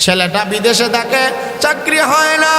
ছেলেটা বিদেশে থাকে, চাকরি হয় না,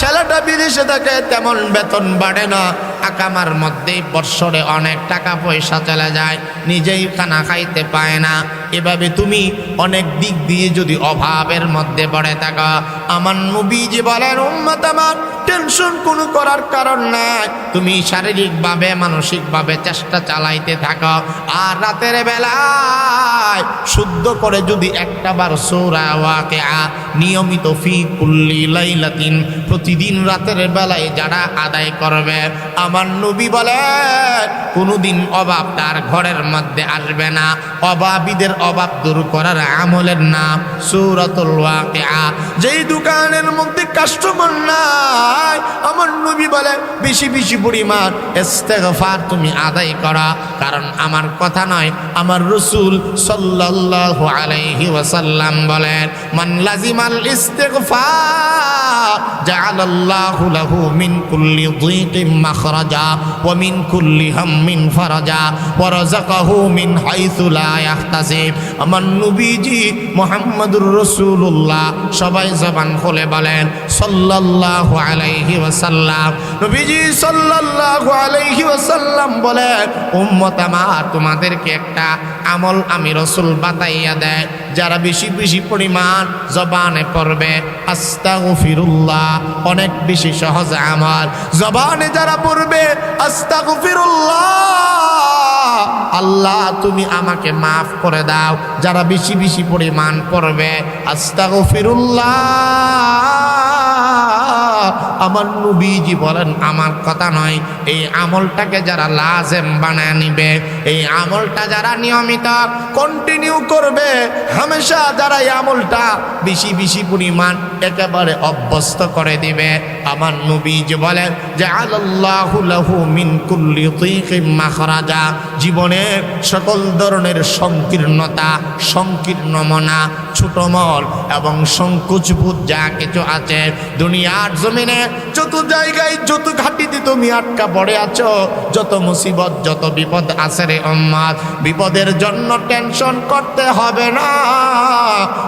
ছেলেটা বিদেশে থাকে, তেমন বেতন বাড়ে না, আকামার মধ্যেই বৎসরে অনেক টাকা পয়সা চলে যায়, নিজেই খানা খাইতে পায় না। এভাবে তুমি অনেক দিক দিয়ে যদি অভাবের মধ্যে পড়ে থাকো, আমার নবীজি বলেন উম্মত আমার, টেনশন কোনো করার কারণ নাই। তুমি শারীরিকভাবে মানসিকভাবে চেষ্টা চালাইতে থাকো, আর রাতের বেলায় শুদ্ধ করে যদি একটাবার সূরা ওয়াকিয়া নিয়মিত ফি কুল্লি লাইলাতিন, প্রতিদিন রাতের বেলায় যারা আদায় করবে, আমার নবী বলেন কোনোদিন অভাব তার ঘরের মধ্যে আসবে না। অভাবীদের অভাব দূর করার আমলের নাম সূরাতুল ওয়াকিয়া। যেই দোকানের মধ্যে কাস্টমার নাই, আমার নবী বলে বেশি বেশি পরিমাণ ইস্তেগফার তুমি আদায় করা। কারণ আমার কথা নয়, আমার রাসূল সাল্লাল্লাহু আলাইহি ওয়াসাল্লাম বলেন মান লাজিমাল ইস্তেগফার জাআলাল্লাহু লাহু মিন কুল্লি যিকিম মাখরাজা ওয়া মিন কুল্লি হাম্মিন ফারাজা ওয়া রাযাকাহু মিন হাইসু লা ইয়াহতাসিব। আমার নবীজি মুহাম্মদুর রাসূলুল্লাহ, সবাই জবান খুলে বলেন সাল্লাল্লাহু আলাইহি ওয়াসাল্লাম। নবীজি সাল্লাল্লাহু আলাইহি ওয়াসাল্লাম বলেন উম্মত আমার, তোমাদেরকে একটা আমল আমি রাসূল বাতাইয়া দেয়, যারা বেশি বেশি পরিমাণ জবানে পড়বে আস্তাগফিরুল্লাহ, অনেক বেশি সহজ আমল, জবানে যারা পড়বে আস্তাগফিরুল্লাহ, আল্লাহ তুমি আমাকে মাফ করে দাও, যারা বেশি বেশি পরিমাণ পড়বে আস্তাগফিরুল্লাহ, আমার নবীজি বলেন আমার কথা নয়, এই আমলটাকে যারা লাজেম বানায় নিবে, এই আমলটা যারা নিয়মিত কন্টিনিউ করবে, হামেশা যারা এই আমলটা বেশি বেশি পরিমাণ একেবারে অভ্যস্ত করে দিবে, আমার নবীজি বলেন যে আল্লাহু লাহু মিন কুল্লি যিকিম মাখরাজা, জীবনের সকল ধরনের সংকীর্ণতা, সংকীর্ণ মনা, ছোটমল এবং সংকোচবোধ যা কিছু আছে দুনিয়ার জমিনে, যত জায়গায় যত ঘাটিতে তুমি আটকা পড়ে আছো, যত মুসিবত যত বিপদ আছে রে উম্মত, বিপদের জন্য টেনশন করতে হবে না।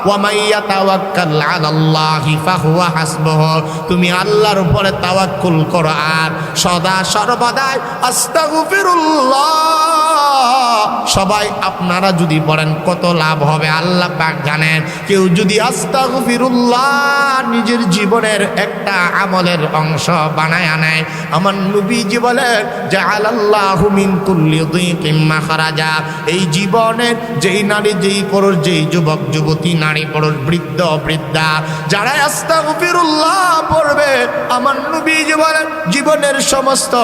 ওয়া মাইয়া তাওয়াক্কাল আলাল্লাহি ফাহুয়া হাসবুহু, তুমি আল্লাহর উপরে তাওয়াক্কুল করো আর সদা সর্বদাই আস্তাগফিরুল্লাহ। সবাই আপনারা যদি বলেন কত লাভ হবে আল্লাহ পাক জানেন। কেউ যদি আস্তাগফিরুল্লাহ নিজের জীবনের একটা আমলের অংশ বানায় নেয়, আমার নবীজি বলেন জাআলাল্লাহু মিন কুল্লি যিকিম মাখরাজা, এই জীবনের যেই নারী, যেই পুরুষ, যেই যুবক যুবতী, নারী পুরুষ, বৃদ্ধ বৃদ্ধা, যারা আস্তাগফিরুল্লাহ পড়বে, আমার নবীজি বলেন জীবনের সমস্ত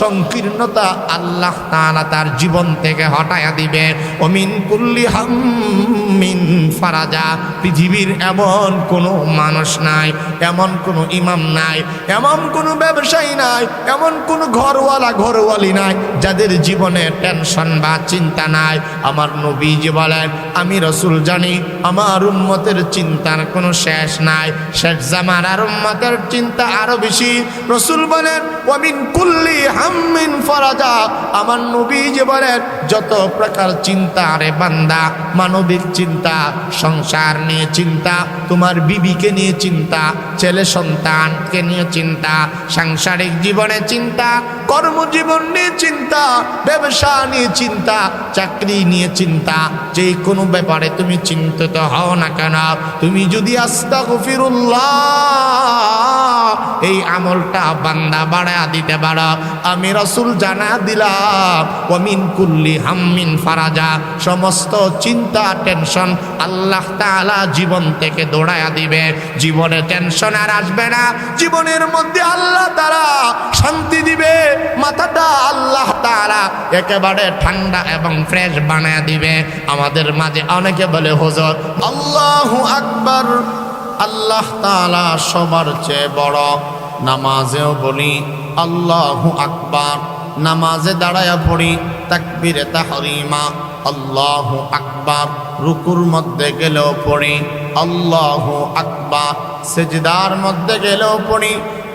সংকীর্ণতা আল্লাহ তাআলা তার জীবন থেকে হটায়া দিবে। ও মিন কুল্লি হাম্মিন ফারাজা, পৃথিবীর এমন কোনো মানুষ নাই, এমন কোনো ইমাম নাই, এমন কোনো ব্যবসায়ী নাই, এমন কোনো ঘরওয়ালি নাই যাদের জীবনে টেনশন বা চিন্তা নাই। আমার নবীজি বলেন আমি রাসূল জানি আমার উম্মতের চিন্তার কোনো শেষ নাই, শেষ জামানার উম্মতের চিন্তা আরো বেশি। রাসূল বলেন ওয়া মিন কুল্লি হাম্মিন ফারাজা, আমার নবীজি বলেন যত প্রকার চিন্তা রে বান্দা, মানবিক চিন্তা, সংসার নিয়ে চিন্তা, তোমার বিবিকে নিয়ে চিন্তা, ছেলে সন্তানকে নিয়ে চিন্তা, সাংসারিক জীবনে চিন্তা, কর্মজীবন নিয়ে চিন্তা, ব্যবসা নিয়ে চিন্তা, চাকরি নিয়ে চিন্তা, যে কোনো ব্যাপারে তুমি চিন্তিত হও না কেন, তুমি যদি আস্তাগফিরুল্লাহ এই আমলটা বান্দা বাড়ায়া দিতে পারো, আমি রাসূল জানা দিলাম ওয়া মিন কুল্লি হাম্মিন ফারাজা, সমস্ত চিন্তা টেনশন আল্লাহ তাআলা জীবন থেকে দৌড়ায়া দিবে, জীবনে টেনশন আর আসবে না, জীবনের মধ্যে আল্লাহ তাআলা শান্তি দিবে, মাথাটা আল্লাহ তাআলা একেবারে ঠান্ডা এবং ফ্রেশ বানায়া দিবে। আমাদের মাঝে অনেকে বলে হুজুর আল্লাহু আকবার, আল্লাহ তাআলা সবার চেয়ে বড়, নামাজেও বলি আল্লাহু আকবার, নামাজে দাঁড়ায়া পড়ি তাকবীরে তাহরিমা আল্লাহু আকবার, রুকুর মধ্যে গেলেও পড়ি আল্লাহু আকবার, সিজদার মধ্যে গেলেও পড়ি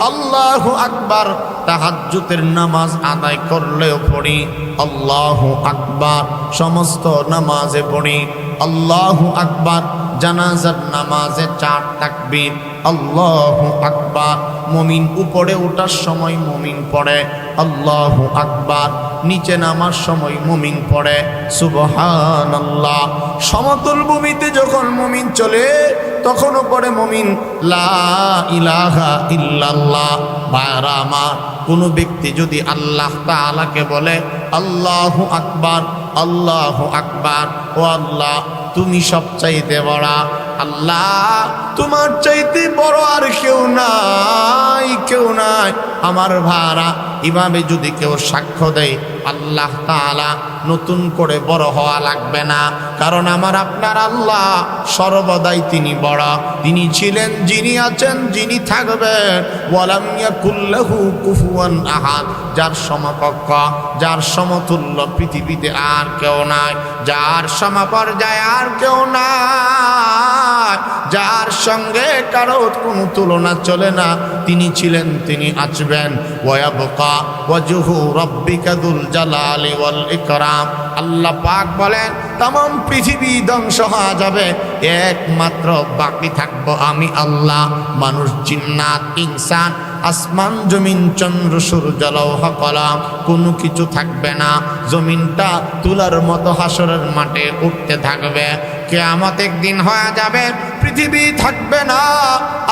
আল্লাহু আকবার, তাহাজ্জুদের নামাজ আদায় করলেও পড়ি আল্লাহু আকবার, সমস্ত নামাজে পড়ি আল্লাহু আকবার। জানাজার নামাজে 4 তাকবীর আল্লাহু আকবার। মুমিন উপরে ওঠার সময় মুমিন পড়ে আল্লাহু আকবার, নিচে নামার সময় মুমিন পড়ে সুবহানাল্লাহ। সমতল ভূমিতে যখন মুমিন চলে তখনও পড়ে মুমিন লা ইলাহা ইল্লাল্লাহ। ভাইরা আমার, কোনো ব্যক্তি যদি আল্লাহ তাআলাকে বলে আল্লাহু আকবার আল্লাহু আকবার, ও আল্লাহ তুমি সবচাইতে বড়, আল্লাহ তোমার চাইতে বড় আর কেউ নাই, কেউ নাই আমার ভাড়া, এভাবে যদি কেউ সাক্ষ্য দেয় আল্লাহ তাআলা নতুন করে বড় হওয়া লাগবে না। কারণ আমার আপনার আল্লাহ সর্বদাই তিনি বড়, তিনি ছিলেন, যিনি আছেন, যিনি থাকবেন। ওয়ালাম ইয়াকুল লাহু কুফুয়ান আহাদ, যার সমকক্ষ, যার সমতুল্য পৃথিবীতে আর কেউ নাই, যার সমপর্যায়ে আর কেউ নাই, যার সঙ্গে কারো কোনো তুলনা চলে না, তিনি ছিলেন, তিনি আসবেন। ওয়ায়াবকা ওয়াজহু রাব্বিকা যুল জালালি ওয়াল ইকরাম। আল্লাহ পাক বলেন तमाम পৃথিবী ধ্বংস হয়ে যাবে, একমাত্র বাকি থাকবো আমি আল্লাহ। মানুষ, জিন্নাত, ইনসান, আসমান জমিন চন্দ্র সূর্য লৌহ কলম কোনো কিছু থাকবে না। জমিনটা তুলার মতো হাসরের মাঠে উঠতে থাকবে। কিয়ামত একদিন হয়ে যাবে, পৃথিবী থাকবে না।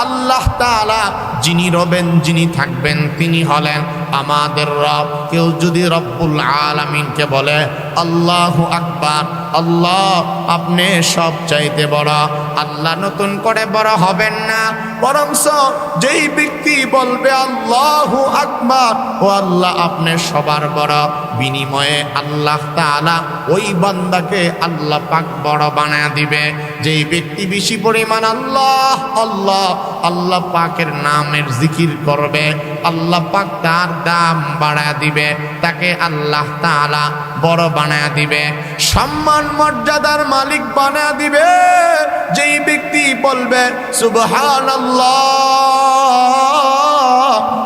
আল্লাহ তাআলা যিনি রবেন, যিনি থাকবেন, তিনি হলেন আমাদের রব। কেউ যদি রব্বুল আলামিনকে বলে আল্লাহু আকবার, আল্লাহ আপনি সব চাইতে বড়, আল্লাহ নতুন করে বড় হবেন না, বরংস যেই ব্যক্তি বলবে আল্লাহু আকবার, ও আল্লাহ আপনি সবার বড়, বিনিময়ে আল্লাহ তাআলা ওই বান্দাকে আল্লাহ পাক বড় বানায় দিবে। যেই ব্যক্তি বেশি পরিমাণ আল্লাহ আল্লাহ আল্লাহ পাকের নামের জিকির করবে, আল্লাহ পাক তার দাম বাড়ায় দিবে, তাকে আল্লাহ তাআলা বড় বানায় দিবে, সম্মান মর্যাদার মালিক বানায় দিবে। যেই ব্যক্তি বলবে সুবহানাল্লাহ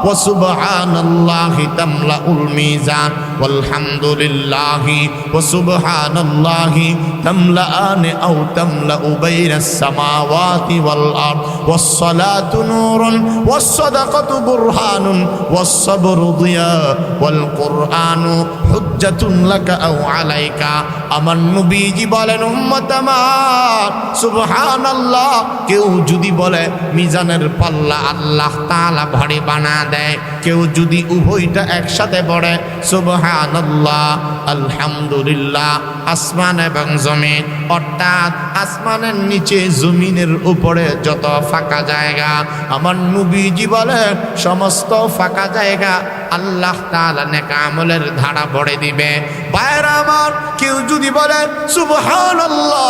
ওয়া সুবহানাল্লাহি তামলাউল মিজান ওয়ালহামদুলিল্লাহি ওয়া সুবহানাল্লাহি তামলাআনি আও তামলাউ বাইনাস সামাওয়াতি ওয়াল আরদ ওয়াস সালাতু নূরুন ওয়াস সাদাকাতু বুরহানুন ওয়াস সাবরু দিয়া ওয়াল কুরআনু হুজ্জাতুন লাকা আও আলাইকা। আমার নবীজি বলেন, উম্মত আমার সুবহানাল্লাহ কেউ যদি বলে মিজানের পাল্লা আল্লাহ তাআলা ভারী বানা দেয়, কেউ যদি উভয়টা একসাথে পড়ে সুবহানাল্লাহ আলহামদুলিল্লাহ, আসমান এবং জমিন, অর্থাৎ আসমানের নিচে জমিনের উপরে যত ফাঁকা জায়গা, আমার নবীজি বলেন সমস্ত ফাঁকা জায়গা আল্লাহ তাআলা নেক আমলের ধারা ভরে দিবে। ভাইরা আমার, কেউ যদি বলে সুবহানাল্লাহ,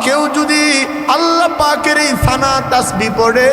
কেউ যদি আল্লাহ পাকের এই সানা তাসবিহ পড়ে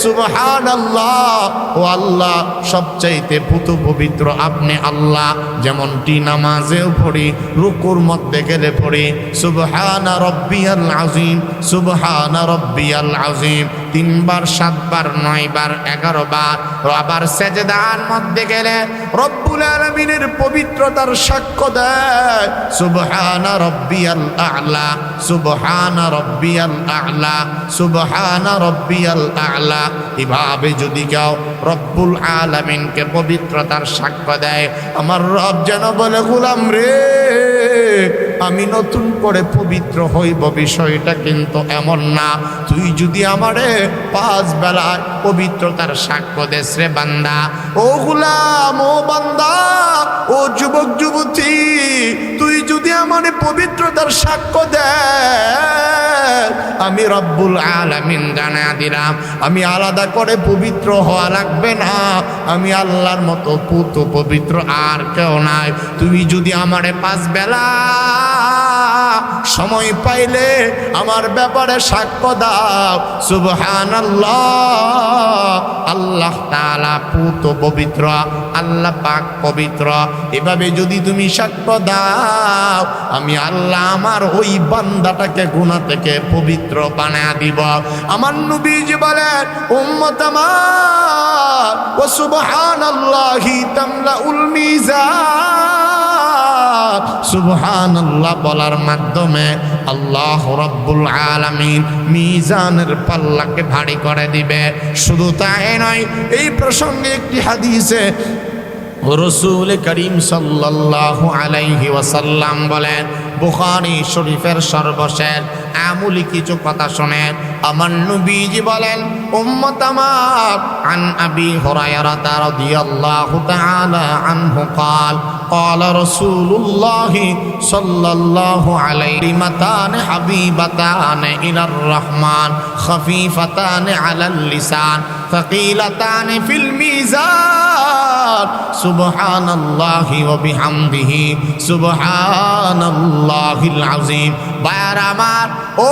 সুবহানাল্লাহ, ও আল্লাহ সবচাইতে পুত পবিত্র আপনি আল্লাহ, যেমনটি নামাজেও পড়ি, রুকুর মধ্যে গেলে পড়ি সুবহানা রাব্বিয়াল আযীম সুবহানা রাব্বিয়াল আযীম 3 বার 7 বার 9 বার 11 বার। আবার সেজদার মধ্যে গেলে রব্বুল আলামিনের পবিত্রতার সাক্ষ্য দেয় সুবহানা রাব্বিয়াল আ'লা সুবহানা রাব্বিয়াল আ'লা সুবহানা রাব্বিয়াল আ'লা। এভাবে যদি কেউ রব্বুল আলামিনকে পবিত্রতার সাক্ষ্য দেয়, আমার রব যেন বলে, গোলাম রে আমি নতুন করে পবিত্র হইব, বিষয়টা কিন্তু এমন না। তুই যদি আমারে 5 বেলায় পবিত্রতার সাক্ষ্য দেস রে বান্দা, ও গোলাম, ও বান্দা, ও যুবক যুবতী, তুই যদি আমারে পবিত্রতার সাক্ষ্য দেস, আমি রব্বুল আলামিন জানায়া দিলাম, আমি আলাদা করে পবিত্র হওয়া লাগবে না, আমি আল্লাহর মতো পুত পবিত্র আর কেউ নাই। তুমি যদি আমারে 5 বেলা সময় পাইলে আমার ব্যাপারে সাক্ষ্য দাও সুবহানাল্লাহ, আল্লাহ তাআলা পুত পবিত্র, আল্লাহ পাক পবিত্র, এভাবে যদি তুমি সাক্ষ্য দাও, আমি আল্লাহ আমার ওই বান্দাটাকে গুনাহ থেকে পবিত্র বানায়া দিব। আমার নবীজি বলেন, উম্মত আমার ওয়া সুবহানাল্লাহি তামলাউল মিজান সুবহানাল্লাহ বলার মাধ্যমে আল্লাহ রাব্বুল আলামিন মিজানের পাল্লাকে ভারী করে দিবে। শুধু তাই নয়, এই প্রসঙ্গে একটি হাদিসে রাসূল করিম সাল্লাল্লাহু আলাইহি ওয়াসাল্লাম বলেন, বুখারী শরীফের সর্বশেষ আমূলি কিছু কথা শোনেন। আমার নবীজি বলেন, উম্মত আমার, আন আবি হুরায়রা রাদিয়াল্লাহু তাআলা আনহু قال قال رسول الله صلى الله عليه كلمتان حبيبتان إلى الرحمن خفيفتان على اللسان ثقيلتان في الميزان سبحان الله وبحمده سبحان الله العظيم। বায়ার আমার, ও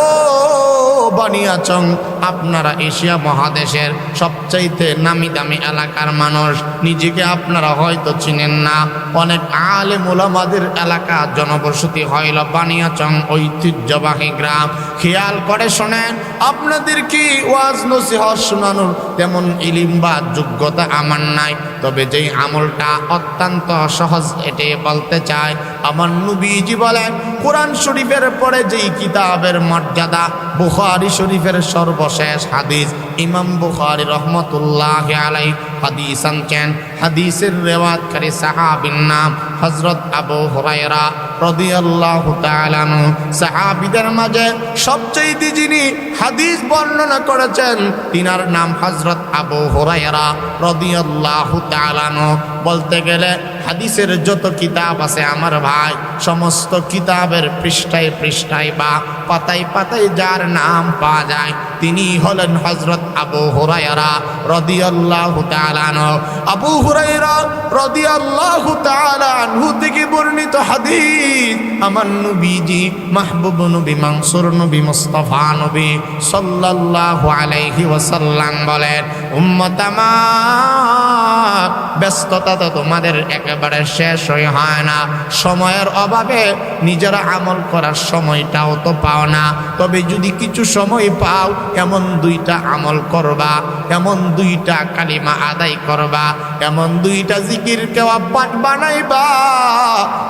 বানিয়াচং, আপনারা এশিয়া মহাদেশের সবচাইতে নামি দামি এলাকার মানুষ, নিজেকে আপনারা হয়তো চিনেন না। অনেক আলেম ওলামাদের এলাকা জনবসতি হইল বানিয়াচং, ঐতিহ্যবাহী গ্রাম। খেয়াল করে শোনেন, আপনাদের কি ওয়াজ নসিহত শোনানোর তেমন ইলিম বা যোগ্যতা আমার নাই, তবে যেই আমলটা অত্যন্ত সহজ এটাই বলতে চাই। আমার নবীজি বলেন, কোরআন শরীফের পরে যেই কিতাবের মর্যাদা, বুখারী শরীফের সর্বশেষ হাদিস, ইমাম বুখারী রহমতুল্লাহি আলাইহি হাদিস আনছেন। হাদিসের রিওয়ায়াতকারী সাহাবীর নাম হযরত আবু হুরায়রা রাদিয়াল্লাহু তাআলা আনহু। সাহাবীদের মাঝে সবচেয়ে যিনি হাদিস বর্ণনা করেছেন, তিনার নাম হযরত আবু হুরায়রা রাদিয়াল্লাহু তাআলা আনহু। বলতে গেলে হাদিসের যত কিতাব আছে আমার ভাই, সমস্ত কিতাবের পৃষ্ঠায় পৃষ্ঠায় বা পাতায় পাতায় যার নাম পাওয়া যায়, তিনি হলেন হযরত আবু হুরায়রা রাদিয়াল্লাহু তাআলা আনহু। আবু হুরায়রা রাদিয়াল্লাহু তাআলা আনহু থেকে বর্ণিত হাদিস, আমার নবীজি মাহবুব নবী, মানসুর নবী, মুস্তাফা নবী সাল্লাল্লাহু আলাইহি ওয়াসাল্লাম বলেন, উম্মত আমার, ব্যস্ততা তো তোমাদের একেবারে শেষ হয় না। সময়ের অভাবে নিজেরা আমল করার সময়টাও তো পাও না, তবে যদি কিছু সময় পাও, এমন দুইটা আমল করবা, এমন দুইটা কালিমা আদায় করবা, এমন দুইটা জিকির কেওয়া পাঠ বানাইবা।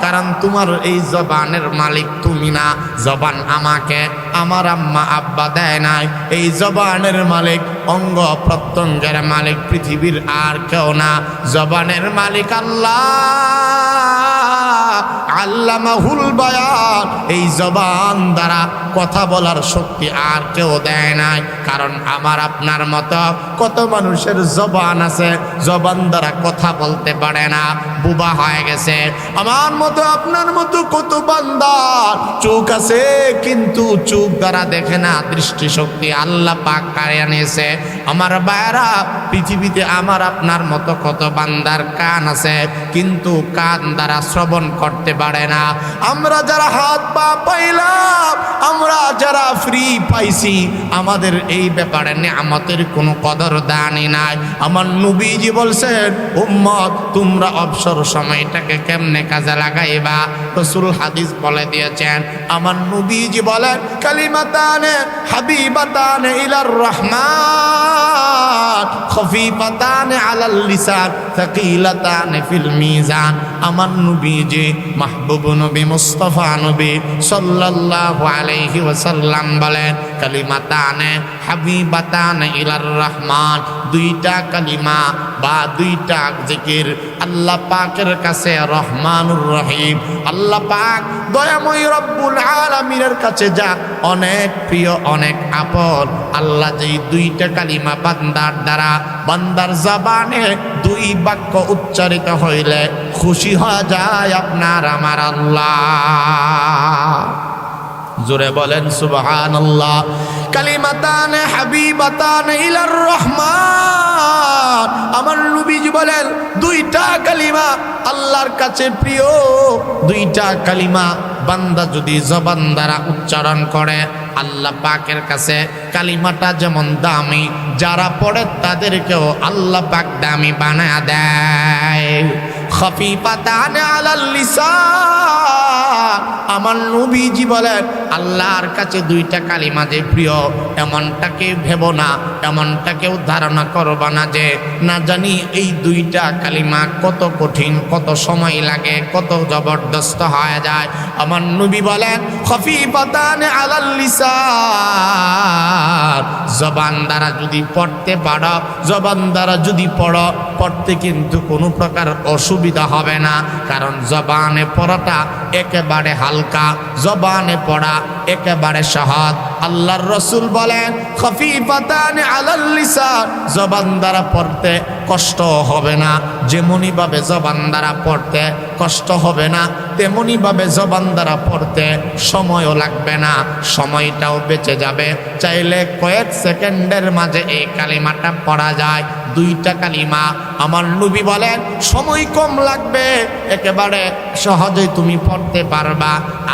কারণ তোমার এই জবানের মালিক তুমি না, জবান আমাকে আমার আম্মা আব্বা দেয় নাই। এই জবানের মালিক, অঙ্গ প্রত্যঙ্গের মালিক পৃথিবীর আর কেউ না, জবানের মালিক আল্লাহ। আল্লামাহুল বায়ান, এই জবান দ্বারা কথা বলার শক্তি আর কেউ দেয় নাই। কারণ আমার আপনার মতো কত মানুষের জবান আছে, জবান দ্বারা কথা বলতে পারে না, বুবা হয়ে গেছে। আমার মতো আপনার মতো কত বান্দার চোখ আছে, কিন্তু চোখ দ্বারা দেখে না, দৃষ্টিশক্তি আল্লাহ পাক কাড়িয়ে নিয়েছে। আমার বায়রা, পৃথিবীতে আমার আপনার মতো কত বান্দার কান আছে, কিন্তু কান দ্বারা শ্রবণ করতে পারে না। আমরা যারা হাত পা পাইলাম, আমরা যারা ফ্রি পাইছি, আমাদের এই ব্যাপারে নিয়ামতের কোনো কদর দানি নাই। আমার নবীজি বলছেন, উম্মত, তোমরা অবসর সময়টাকে কেমনে কাজে লাগাইবা? রাসূল হাদিস বলে দিয়েছেন। আমার নবীজি বলেন, কালিমাতানে হাবিবাতানে ইলার রহমান খফিফাতানে আলাল লিসান থাকিলাতানে ফিল মিজান। আমার নবীজি মাহবুব নবী, মুস্তাফা নবী সাল্লাল্লাহু আলাইহি ওয়াসাল্লাম বলেন, কালিমাতানে হাবিবাতানে ইলার রহমান, দুইটা কালিমা বা দুইটা জিকির আল্লাহ পাকের কাছে রহমানুর রহিম, আল্লাহ পাক দয়াময় রব্বুল আলামিনের কাছে যা অনেক প্রিয়, অনেক আপন। আল্লাহ যেই দুইটা কালিমা বান্দার দ্বারা, বান্দার জবানে দুই বাক্য উচ্চারিত হইলে খুশি হয়ে যায় আপনার আমার আল্লাহ। জোরে বলেন সুবহানাল্লাহ। কালিমাতানে হাবিবাতানে ইলার রহমান, আমার নবীজি বলেন, দুইটা কালিমা আল্লাহর কাছে প্রিয়, দুইটা কালিমা বান্দা যদি জবান দ্বারা উচ্চারণ করে, আল্লাহ পাকের কাছে কালিমাটা যেমন দামি, যারা পড়ে তাদেরকেও আল্লাহ পাক দামি বানায় দেয়। খফিফাতান আলাল লিসান। আমার নবীজি বলেন আল্লাহর কাছে দুইটা কালিমা যে প্রিয়, এমনটাকে ভেবো না, এমনটাকেও ধারণা করবা না যে না জানি এই দুইটা কালিমা কত কঠিন, কত সময় লাগে, কত জবরদস্ত হয়ে যায়। আমার নবী বলেন খফিফাতান আলাল লিসান, জবান দ্বারা যদি পড়তে পারো, জবান দ্বারা যদি পড়ো, পড়তে কিন্তু কোনো প্রকার অসুবিধা হবে না, কারণ জবানে পড়াটা একেবারে হালকা, জবানে পড়া একেবারে সহজ। আল্লাহর রাসূল বলেন খফিফাতান আলাল লিসান, জবান দ্বারা পড়তে কষ্ট হবে না, যেমনি ভাবে জবান দ্বারা পড়তে কষ্ট হবে না, তেমনি ভাবে জবান দ্বারা পড়তে সময়ও লাগবে না, সময়টাও বেঁচে যাবে। চাইলে কয়েক সেকেন্ডের মাঝে এই কালিমাটা পড়া যায়। দুইটা কালিমা আমার নবী বলেন সময় কম লাগবে, একেবারে সহজেই তুমি পড়তে পারবা,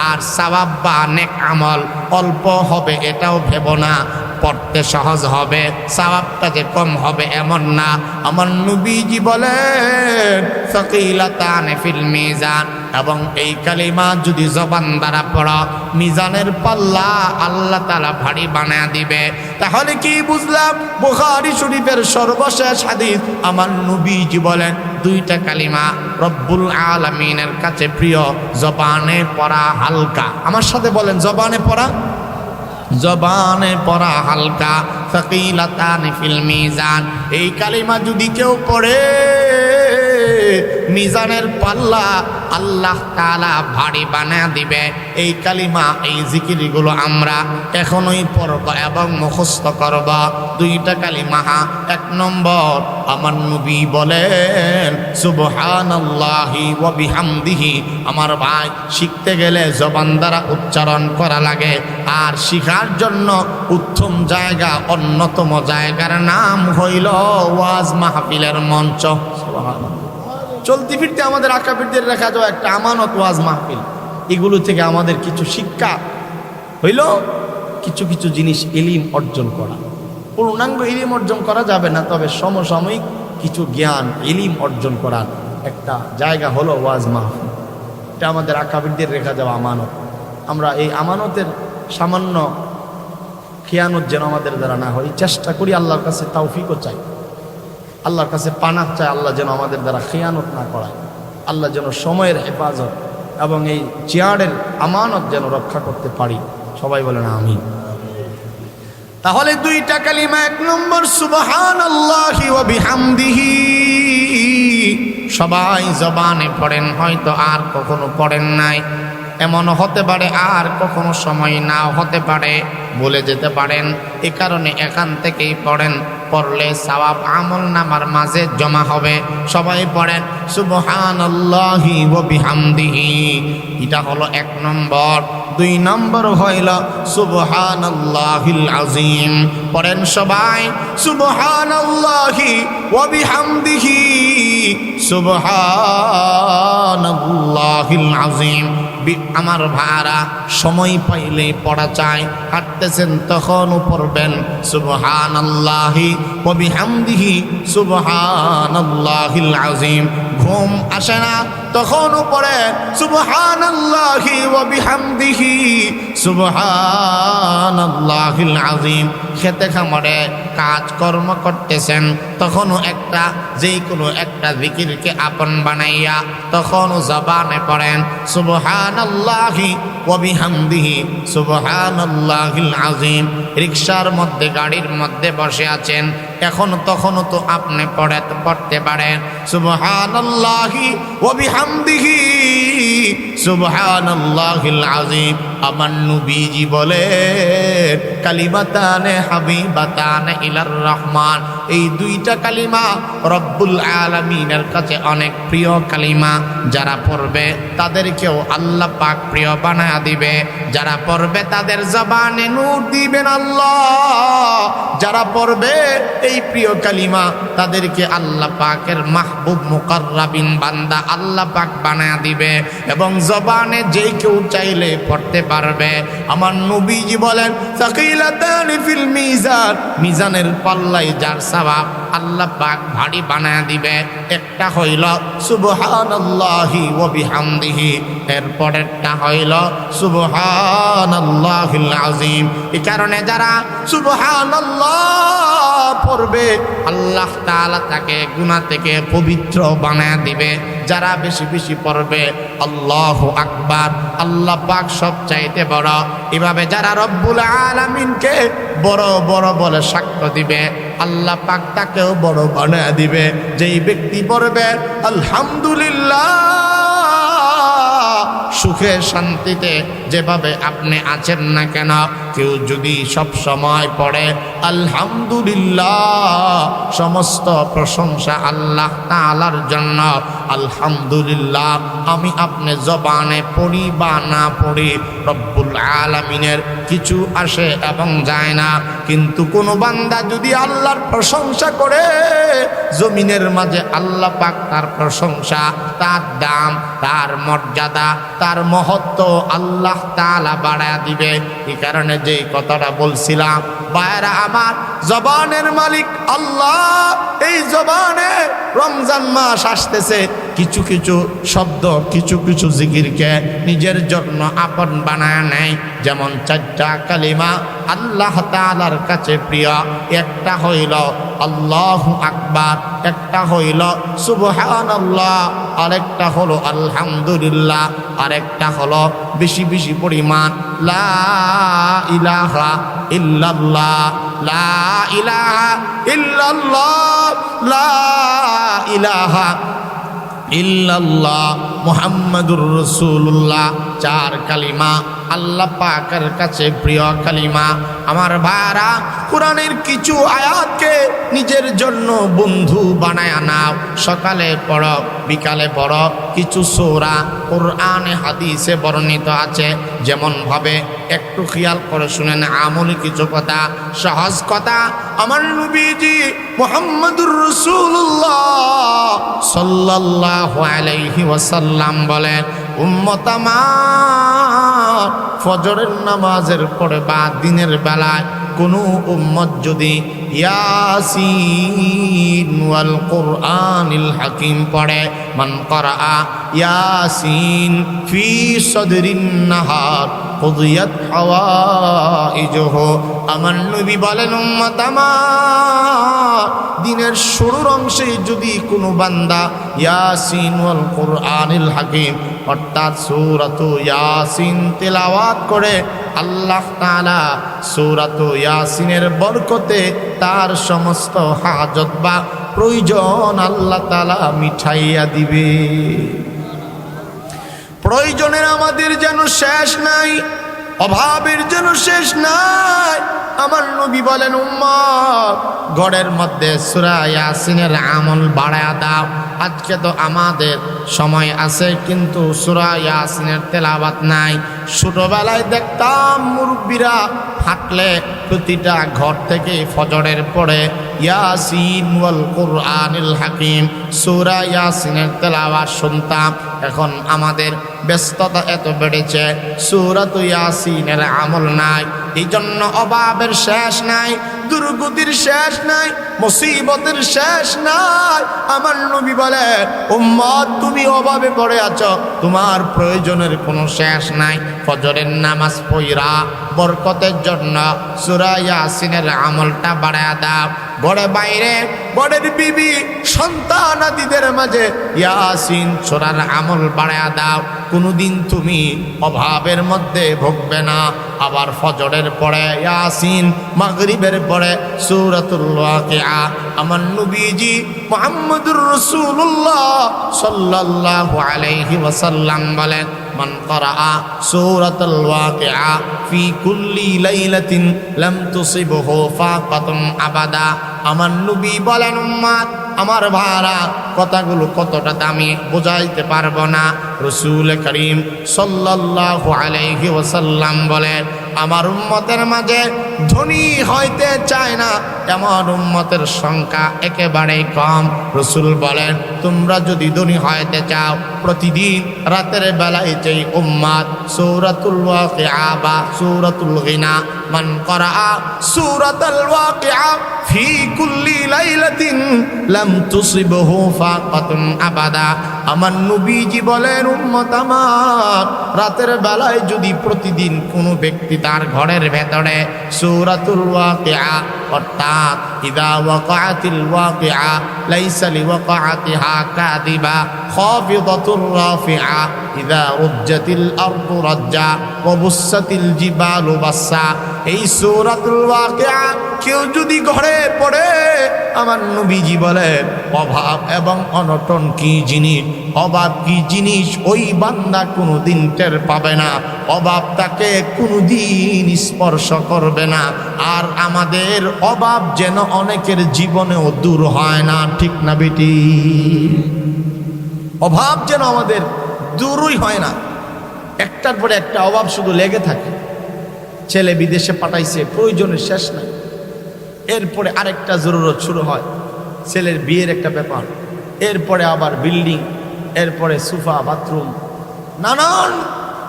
আর সওয়াব বা নেক আমল অল্প হবে এটাও ভেবো না। পড়তে সহজ হবে, সওয়াবটা যে কম হবে এমন না। আমার নবীজি বলেন সাকিলাতান ফিল মিজান, এবং এই কালিমা যদি জবান দ্বারা পড়ো, মিজানের পাল্লা আল্লাহ তাআলা ভারী বানায় দিবে। তাহলে কি বুঝলাম? বুখারী শরীফের সর্বশেষ হাদিস, আমার নবীজি বলেন দুইটা কালিমা রব্বুল আলামিনের কাছে প্রিয়, জবানে পড়া হালকা। আমার সাথে বলেন জবানে পড়া, জবানে পড়া হালকা, সাকিলাতান ফিল মিজান। এই কালিমা যদি কেউ পড়ে, মিজানের পাল্লা আল্লাহ তাআলা ভারী বানায় দিবে। এই কালিমা, এই জিকিরগুলো আমরা এখনই পড়ব এবং মুখস্থ করব। দুইটা কালিমা, এক নম্বর আমার নবী বলেন সুবহানাল্লাহি ওয়া বিহামদিহি। আমার ভাই, শিখতে গেলে জবান দ্বারা উচ্চারণ করা লাগে, আর শিখার জন্য উত্তম জায়গা, অন্যতম জায়গার নাম হইল ওয়াজ মাহফিলের মঞ্চ। সুবহানাল্লাহ। চলতি ফিরতে আমাদের আকাবিরদের রেখা যাওয়া একটা আমানত ওয়াজ মাহফিল, এগুলো থেকে আমাদের কিছু শিক্ষা হইল, কিছু কিছু জিনিস ইলম অর্জন করা। পূর্ণাঙ্গ ইলম অর্জন করা যাবে না, তবে সমসাময়িক কিছু জ্ঞান ইলম অর্জন করার একটা জায়গা হলো ওয়াজ মাহফিল। এটা আমাদের আকাবিরদের রেখা যাওয়া আমানত। আমরা এই আমানতের সামান্য খিয়ানত যেন আমাদের দ্বারা না হয়, চেষ্টা করি। আল্লাহর কাছে তৌফিকও চাই, আল্লাহর কাছে পানাহ চাই, আল্লাহ যেন আমাদের দ্বারা খিয়ানত না করায়, আল্লাহ যেন সময়ের হেফাজত এবং এই চেয়ারের আমানত যেন রক্ষা করতে পারি। সবাই বলেন আমিন। তাহলে দুইটা কালিমা, এক নম্বর সুবহানাল্লাহি ওয়া বিহামদিহি, সবাই জবানে পড়েন, হয়তো আর কখনো পড়েন নাই, এমন হতে পারে আর কখনো সময় নাও হতে পারে, বলে যেতে পারেন। এ কারণে এখান থেকেই পড়েন, পড়লে সওয়াব আমল নামার মাঝে জমা হবে। সবাই পড়েন সুবহানাল্লাহি ওয়া বিহামদিহি, এটা হলো এক নম্বর। দুই নম্বর হইল সুবহানাল্লাহিল আযীম। পড়েন সবাই সুবহানাল্লাহি ওয়া বিহামদিহি, সুবহানাল্লাহিল আযীম। আমার ভাড়া সময় পাইলে পড়া চাই, হাঁটতেছেন তখনও পড়বেন সুবহানাল্লাহি ওয়া বিহামদিহি সুবহানাল্লাহিল আযীম। ঘুম আসে না তখনও পড়ে সুবহানাল্লাহি ওয়া বিহামদিহি সুবহানাল্লাহিল আযীম। খেতে খামারে কাজকর্ম করতেছেন তখনও একটা, যে কোনো একটা জিকিরকে আপন বানাইয়া তখনও জবানে পড়েন সুবহানাল্লাহি ওয়া বিহামদিহি সুবহানাল্লাহিল আযীম। রিকশার মধ্যে, গাড়ির মধ্যে বসে আছেন, এখন তখনও তো আপনি পড়তে পারেন সুবহানাল্লাহি ওয়া বিহামদিহি সুবহানাল্লাহিল আযীম। আমার নবীজি বলেন কালিমাতানে হাবিবাতানে ইলার রহমান, এই দুইটা কালিমা রব্বুল আলামিনের কাছে অনেক প্রিয় কালিমা। যারা পড়বে তাদেরকেও আল্লাহ পাক প্রিয় বানায়া দিবে, যারা পড়বে তাদের জবানে নূর দিবেন আল্লাহ। যারা পড়বে এই প্রিয় কালিমা তাদেরকে আল্লাহ পাকের মাহবুব মুকাররাবিন বান্দা আল্লাহ পাক বানায়া দিবে, এবং জবানে যে কেউ চাইলে পড়তে পারবে। আমার নবীজি বলেন সাকিলাতান ফিল মিজান, মিজানের পাল্লায় যার সওয়াব আল্লাহ পাক ভারী বানায় দিবে। একটা হইল সুবহানাল্লাহি ওয়া বিহামদিহি, এরপরেরটা হইল সুবহানাল্লাহিল আযীম। এই কারণে যারা সুবহানাল্লাহ পড়বে আল্লাহ তাআলা তাকে গুনাহ থেকে পবিত্র বানায় দিবে। যারা বেশি বেশি পড়বে আল্লাহু আকবার, আল্লাহ পাক সবচাইতে বড়, এভাবে যারা রব্বুল আলামিনকে বড় বড় বলে সাক্ষ্য দিবে আল্লাহ পাক তাকেও বড় বানায় দিবে। যেই ব্যক্তি পড়বে আলহামদুলিল্লাহ, সুখে শান্তিতে যেভাবে আপনি আছেন না কেন, কেউ যদি সব সময় পড়ে আলহামদুলিল্লাহ, সমস্ত প্রশংসা আল্লাহ তাআলার জন্য, আলহামদুলিল্লাহ আমি আপনি জবানে পড়ি বা না পড়ি রব্বুল আলামিনের কিছু আসে এবং যায় না। কিন্তু কোন বান্দা যদি আল্লাহর প্রশংসা করে, জমিনের মাঝে আল্লাহ পাক তার প্রশংসা, তার দাম, তার মর্যাদা, তার মহত্ব আল্লাহ তাআলা বাড়ায়া দিবে। এই কারণে যে কথাটা বলছিলাম, ভাইরা আমার, জবানের মালিক আল্লাহ। এই জবানে রমজান মাস আসতেছে, কিছু কিছু শব্দ, কিছু কিছু জিকিরকে নিজের জন্য আপন বানায় নেয়। যেমন 4টা কালিমা আল্লাহ তাআলার কাছে প্রিয়। একটা হইল আল্লাহু আকবার, একটা হইল সুবহানাল্লাহ, আরেকটা হলো আলহামদুলিল্লাহ, আরেকটা হলো বেশি বেশি পরিমাণ লা ইলাহা ইল্লাল্লাহ, লা ইলাহা ইল্লাল্লাহ, লা ইলাহা ইল্লাল্লাহ মুহাম্মাদুর রাসূলুল্লাহ। 4 কালিমা আল্লাহ পাকের কাছে প্রিয় কালিমা। আমার ভাইরা, কোরআনের কিছু আয়াতকে নিজের জন্য বন্ধু বানায় নাও। সকালে পড়ো, বিকালে পড়ো। কিছু সূরা কোরআনে হাদিসে বর্ণিত আছে, যেমন ভাবে একটু খেয়াল করে শুনেন। আমলি কিছু কথা, সহজ কথা। আমার নবীজি মুহাম্মাদুর রাসূলুল্লাহ সাল্লাল্লাহু আলাইহি ওয়াসাল্লাম বলেন, উম্মত আমার, ফজরের নামাজের পরে বা দিনের বেলায় কোনো উম্মত যদি ইয়াসিন ওয়াল কুরআনিল হাকিম পড়ে, মান ক্বারা ইয়াসিন ফি সদরিন নাহার কুদিয়াত হাওয়াইজুহু। আমার নবী বলেন, উম্মত আমার, দিনের শুরুর অংশে যদি কোনো বান্দা ইয়াসিন ওয়াল কুরআনিল হাকিম অর্থাৎ সূরাতু ইয়াসিন তেলাওয়াত করে, আল্লাহ তাআলা সূরাতু ইয়াসিনের বরকতে তার সমস্ত হাজত বা প্রয়োজন আল্লাহ তাআলা মিঠাইয়া দিবে। প্রয়োজনের আমাদের যেন শেষ নাই, অভাবের যেন শেষ নাই। আমার নবী বলেন, উম্মত, ঘরের মধ্যে সূরা ইয়াসিনের আমল বাড়ায়া দাও। আজকে তো আমাদের সময় আছে, কিন্তু সূরা ইয়াসিনের তেলাওয়াত নাই। ছোটবেলায় দেখতাম মুরব্বীরা হাঁটলে প্রতিটা ঘর থেকে ফজরের পরে ইয়াসিন ওয়াল কুরআনিল হাকিম সূরা ইয়াসিনের তেলাওয়াত শুনতাম। এখন আমাদের ব্যস্ততা এত বেড়েছে, সূরাতু ইয়াসিনের আমল নাই। এই জন্য অভাবের শেষ নাই, দুর্গতির শেষ নাই, মুসিবতের শেষ নাই। আমার নবী বলে, উম্মত, তুমি অভাবে পড়ে আছো, তোমার প্রয়োজনের কোনো শেষ নাই। ফজরের নামাজ পড়া বরকতের জন্য সূরা ইয়াসিনের আমলটা বাড়ায়া দাও। ঘরে বাইরে, ঘরের বিবি সন্তানাদিদের মাঝে ইয়াসিন সূরার আমল বাড়ায়া দাও। কোনোদিন তুমি অভাবের মধ্যে ভুগবে না। আবার ফজরের পরে ইয়াসিন, মাগরিবের পরে সূরাতুল ওয়াকিআ। আমার নবীজি মুহাম্মদুর রাসূলুল্লাহ সাল্লাল্লাহু আলাইহি ওয়াসাল্লাম বলেন, মান ক্বারা সূরাতুল ওয়াকিআ ফি কুল্লি লাইলাতিন লাম তুসিবহু ফাকাতুন আবাদা। আমার নবী বলেন, উম্মত আমার ভাইরা, কথাগুলো কতটা দামি বোঝাইতে পারবো না। রাসূল করিম সাল্লাল্লাহু আলাইহি ওয়াসাল্লাম বলেন, আমার উম্মতের মাঝে ধনী হইতে চায় না এমন উম্মতের সংখ্যা একেবারেই কম। রাসূল বলেন, তোমরা যদি ধনী হইতে চাও, প্রতিদিন রাতের বেলায় যেই উম্মত সূরাতুল ওয়াকিআ বা সূরাতুল গিনা মান ক্বারা সূরাতুল ওয়াকিআ ফি কুল্লি লাইলাতিন লাম তুসিবহু ফাকাতুন আবাদা। আমার নবীজি বলেন, উম্মত আমার, রাতের বেলায় যদি প্রতিদিন কোনো ব্যক্তি তার ঘরের ভেতরে সূরাতুল ওয়াকিআ অর্থাৎ ইদা ওয়াকাআতিল ওয়াকিআ লাইসা লিওয়াকাআতিহা কাযিবা খাফিদাতুর রাফিআ ইদা রুজ্জাতিল আরদু রাজ্জা ওয়া বুসাতিল জিবালু বাসসা, এই সূরাতুল ওয়াকিআ কেউ যদি ঘরে পড়ে, আমার নবীজি বলেন, অভাব এবং অনটন কি জিনিস, অভাব কি জিনিস ওই বান্দা কোনোদিন টের পাবে না, অভাব তাকে কোনোদিন স্পর্শ করবে না। আর আমাদের অভাব যেন অনেকের জীবনেও দূর হয় না, ঠিক না বেটি? অভাব যেন আমাদের দূরই হয় না, একটার পরে একটা অভাব শুধু লেগে থাকে। ছেলে বিদেশে পাঠাইছে, প্রয়োজনের শেষ নাই, এরপরে আরেকটা জরুরত শুরু হয়, ছেলের বিয়ের একটা ব্যাপার, এরপরে আবার বিল্ডিং, এরপরে সোফা, বাথরুম, নানান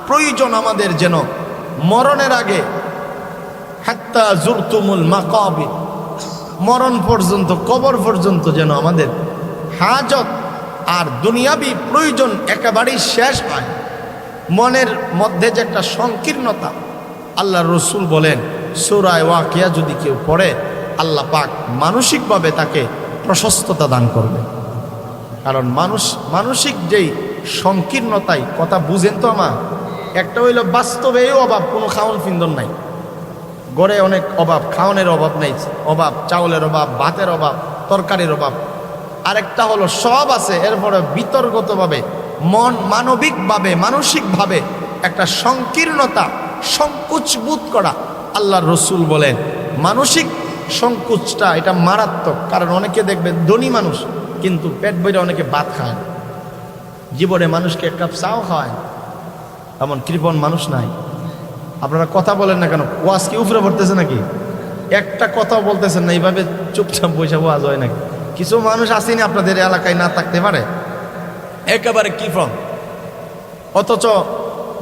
প্রয়োজন আমাদের যেন মরণের আগে হাত্তা জুরতুমুল মাকাবির, মরণ পর্যন্ত, কবর পর্যন্ত যেন আমাদের হাজত আর দুনিয়াবি প্রয়োজন একেবারেই শেষ হয়। মনের মধ্যে যে একটা সংকীর্ণতা, আল্লাহ রসুল বলেন, সূরা ওয়াকিয়া যদি কেউ পড়ে, আল্লাহ পাক মানসিকভাবে তাকে প্রশস্ততা দান করবে। কারণ মানসিক যেই সংকীর্ণতায়, কথা বুঝেন তো আমার, একটা হইল বাস্তবেও অভাব, কোনো খাওয়ান ফিন্দন নাই, গড়ে অনেক অভাব, খাওয়ানোর অভাব নেই, অভাব চাউলের অভাব, ভাতের অভাব, তরকারির অভাব। আরেকটা হলো সব আছে, এরপরে বিতর্কতভাবে মানবিকভাবে, মানসিকভাবে একটা সংকীর্ণতা, সংকোচ বোধ করা। আল্লাহর রসুল বলেন, মানসিক সংকোচটা এটা মারাত্মক। কারণ অনেকে দেখবে ধনী মানুষ কিন্তু পেট ভরে অনেকে ভাত খায়, জীবনে মানুষকে এক কাপ চাও খায়, এমন কৃপণ মানুষ নাই। আপনারা কথা বলেন না কেন? ওয়াজ কি উপরে পড়তেছে নাকি? একটা কথাও বলতেছেন না, এইভাবে চুপচাপ বসে ওয়াজ হয় নাকি? কিছু মানুষ আসেনি আপনাদের এলাকায়, না থাকতে পারে, একেবারে কৃপণ, অথচ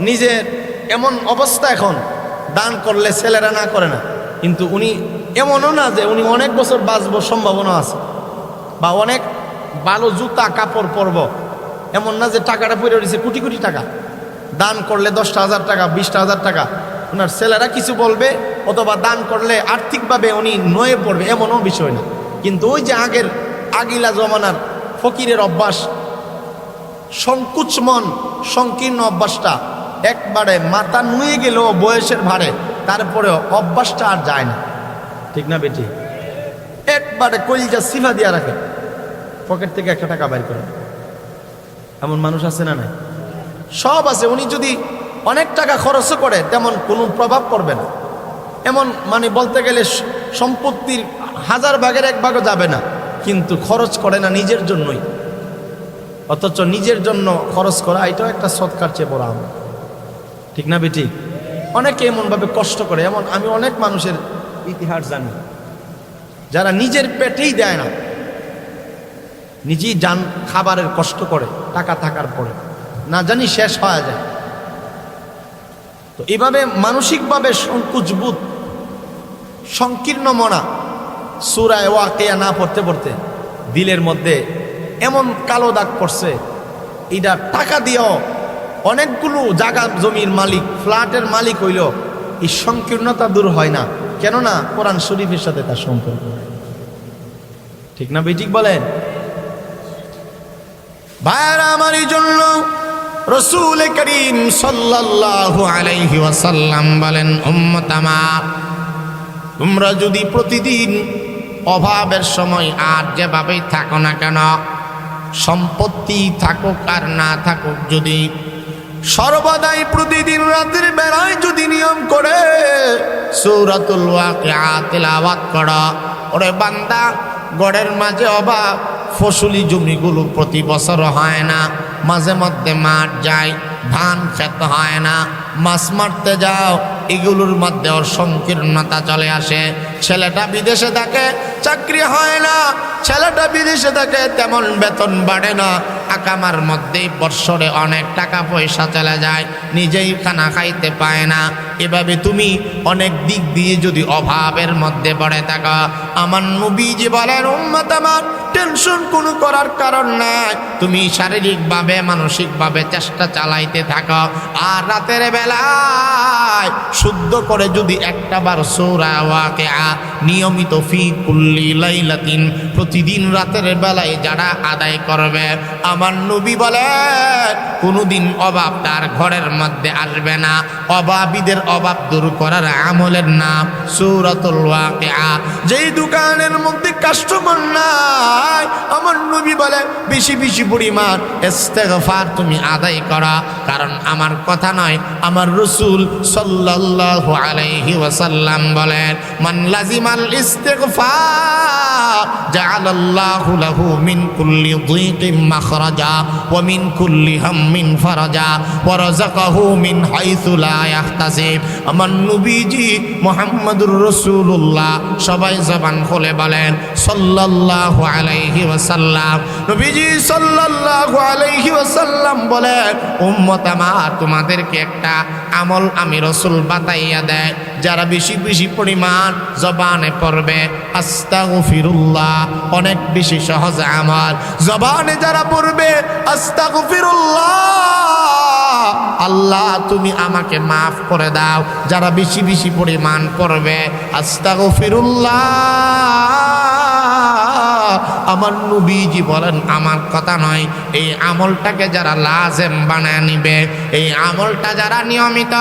নিজের এমন অবস্থা, এখন দান করলে ছেলেরা না করে না, কিন্তু উনি এমনও না যে উনি অনেক বছর বাঁচবো, সম্ভাবনা আছে, বা অনেক ভালো জুতা কাপড় পরব, এমন না যে টাকাটা পড়ে রয়েছে কোটি কোটি টাকা, দান করলে 10,000 টাকা, 20,000 টাকা, ওনার ছেলেরা কিছু বলবে, অথবা দান করলে আর্থিকভাবে উনি নয়ে পড়বে, এমনও বিষয় না। কিন্তু ওই যে আগিলা জমানার ফকিরের অভ্যাস, সংকুচ মন, সংকীর্ণ অভ্যাসটা একবারে মাথা নুয়ে গেল বয়সের ভারে, তারপরেও অভ্যাসটা আর যায় না, ঠিক না বেটি? একবারে কলিজা সিফা দিয়া রাখে, পকেট থেকে 1 টাকা বের করে, এমন মানুষ আছে না? নাই, সব আছে। উনি যদি অনেক টাকা খরচও করে, তেমন কোনো প্রভাব পড়বে না, এমন মানে বলতে গেলে সম্পত্তির 1000 ভাগের 1 ভাগও যাবে না, কিন্তু খরচ করে না নিজের জন্যই। অথচ নিজের জন্য খরচ করা এটাও একটা সৎকার চেয়ে বড় আমল, ঠিক না বেটি? অনেকে এমনভাবে কষ্ট করে, এমন আমি অনেক মানুষের ইতিহাস জানি যারা নিজের পেটেই দেয় না, নিজেই যান খাবারের কষ্ট করে, টাকা থাকার পরে না জানি শেষ হয়ে যায়। তো এইভাবে মানসিকভাবে সংকুচবোধ, সংকীর্ণ মনা, সূরা ওয়াকিয়া না পড়তে পড়তে দিলের মধ্যে এমন কালো দাগ পড়ছে, এটা টাকা দিয়েও অনেকগুলো জায়গা জমির মালিক, ফ্ল্যাটের মালিক হইল, এই সংকীর্ণতা দূর হয় না। কেননা কোরআন শরীফের সাথে তার সম্পর্ক, ঠিক না বেঠিক বলেন? ভাইরা আমার, এই জন্য রাসূল করিম সাল্লাল্লাহু আলাইহি ওয়াসাল্লাম বলেন, উম্মত আমার, তোমরা যদি প্রতিদিন অভাবের সময় আর যেভাবেই থাকো না কেন, সম্পত্তি থাকুক আর না থাকুক, যদি সর্বদাই প্রতিদিন রাতের বেলায় যদি নিয়ম করে সূরাতুল ওয়াকিয়া তিলাওয়াত করো, ওরে বান্দা, গড়ের মাঝে অভাব, ফসলি জমিগুলো প্রতি বছর হয় না, মাঝে মধ্যে মাঠ যায়, ধান খেতে হয় না, মাছ মারতে যাও, এগুলোর মধ্যে ওর সংকীর্ণতা চলে আসে। ছেলেটা বিদেশে থাকে, চাকরি হয় না, ছেলেটা বিদেশে থাকে, তেমন বেতন বাড়ে না, আকামার মধ্যেই বৎসরে অনেক টাকা পয়সা চলে যায়, নিজেই খানা খাইতে পায় না। এভাবে তুমি অনেক দিক দিয়ে যদি অভাবের মধ্যে পড়ে থাকো, আমার নবীজি বলেন উম্মত আমার, টেনশন কোনো করার কারণ নাই। তুমি শারীরিকভাবে মানসিকভাবে চেষ্টা চালাইতে থাকো, আর রাতের বেলায় শুদ্ধ করে যদি একটা বার সূরা ওয়াকিয়া নিয়মিত ফি কুল্লি লাইলাতিন, প্রতিদিন রাতের বেলায় যারা আদায় করবে, আমার নবী বলেন কোনোদিন অভাব তার ঘরের মধ্যে আসবে না। অভাবীদের অভাব দূর করার আমলের নাম সূরাতুল ওয়াকিয়া। যেই দোকানের মধ্যে কাস্টমার নাই, আমার নবী বলে বেশি বেশি পরিমাণ ইস্তেগফার তুমি আদায় করা। কারণ আমার কথা নয়, আমার রাসূল সাল্লাল্লাহু আলাইহি ওয়াসাল্লাম বলেন মান লাজিমাল ইস্তেগফার জাআলাল্লাহু লাহু মিন কুল্লি যিকিম মাখরাজা ওয়া মিন কুল্লি হাম্মিন ফারাজা ওয়া রাযাকাহু মিন হাইসু লা ইয়াহতাসিব। আমার নবীজি মুহাম্মদুর রাসূলুল্লাহ, সবাই জবান খুলে বলেন সাল্লাল্লাহু আলাইহি ওয়াসাল্লাম। নবীজি সাল্লাল্লাহু আলাইহি ওয়াসাল্লাম বলেন উম্মত আমার, তোমাদেরকে একটা আমল আমি রাসূল বাতাইয়া দেয়, যারা বেশি বেশি পরিমাণ জবানে পড়বে আস্তাগফিরুল্লাহ, অনেক বেশি সহজ আমল, জবানে যারা পড়বে আস্তাগফিরুল্লাহ, আল্লাহ তুমি আমাকে মাফ করে দাও, যারা বেশি বেশি পরিমাণ পড়বে আস্তাগফিরুল্লাহ, আমার নবীজি বলেন আমার কথা নয়, এই আমলটাকে যারা লাজেম বানায় নিবে, এই আমলটা যারা নিয়মিত